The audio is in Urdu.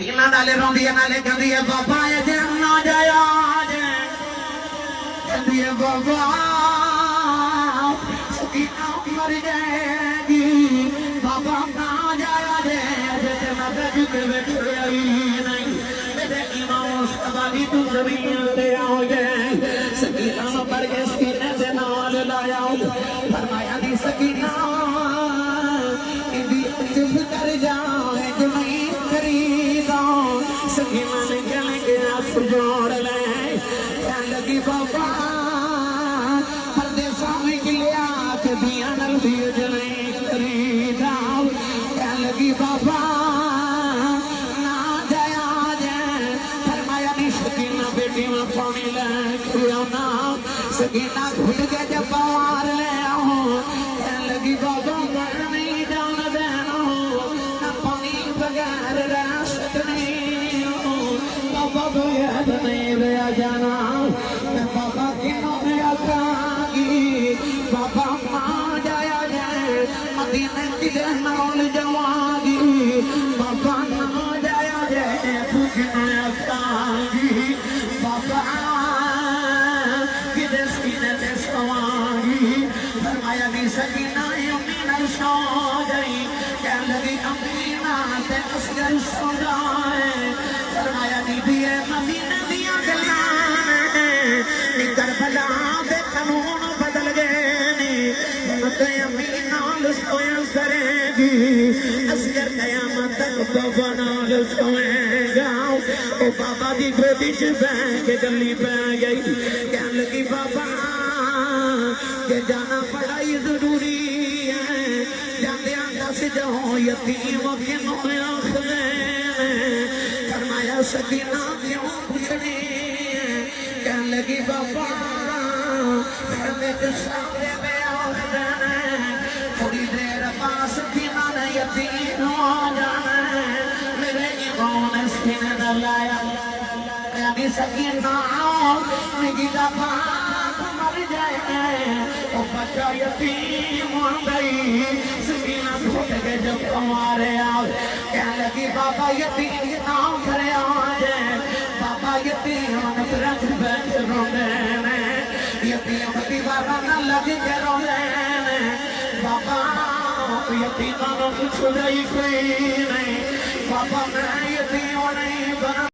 پینا ڈالے روندی ہے نالے کہندی ہے بابا یہ جن نہ جایا کہندی ہے بابا سکینہ مر جائے گی بابا نہ جایا جے میں بجتے بیٹھے آئی نہیں میرے امام سبالی تو زمین دے آؤ گے سکینہ پر کے سکینے سے نال لایا فرمایا دی سکینہ اندی عجب کر جائے جو نہیں خریدا سکینہ نے کہنے کے آپ جوڑ لیں کہنے لگی بابا پردیسہ میں گلیا کہ دیا نل دیو جو نہیں خریدا کہنے لگی بابا نہ جایا جائے فرمایا نہیں سکینہ بیٹی میں پانی لے کھریونا سکینہ گھٹ کے جب بوار لے آؤں کہنے لگی بابا میں نہیں جانا دینا نہ پانی بغیر رہ سکنے بابا بغیر نہیں رہ جانا میں بابا کی نوے آگی بابا ماں جایا جائے مدینہ کی جہنال جواگی بابا نہ جایا جائے بھوکنے آگی بابا فرمایا بھی سکینہ امینہ سو گئی کہنے لگی امینہ تے اصغر سو جائے فرمایا بی بی مدینہ دیا گلانے کربلا دے قانون بدل گئے مکہ امینہ لسویا کرے گی اصغر قیامت تک بابا نال سوئے گا او بابا دی گودی چ بیٹھ کے گلی پہ گئی کہنے لگی بابا کہ جانا پڑھائی ضروری ہے جاندیاں دس جاؤں یتیم کنوں آخرین فرمایا سکینہ کیوں پوچھنی ہے کہنے لگی بابا میں کے سامنے میں آخرین تھوڑی دیر پاس سکینہ نے یتیم آ جانا ہے میرے امام نے سکینہ نہ لایا یعنی سکینہ میری دفعہ او بچہ یتیم ہو گئی سکینہ گھٹ کے جب ہمارے آؤ کہنے لگی بابا یتیم نام کرے آجے بابا یتیم نفرت بیٹھ رونے یتیم دیوارہ نہ لگ کے رونے بابا یتیمہ نہ کچھ رہی کوئی نہیں بابا میں یتیم نہیں بنا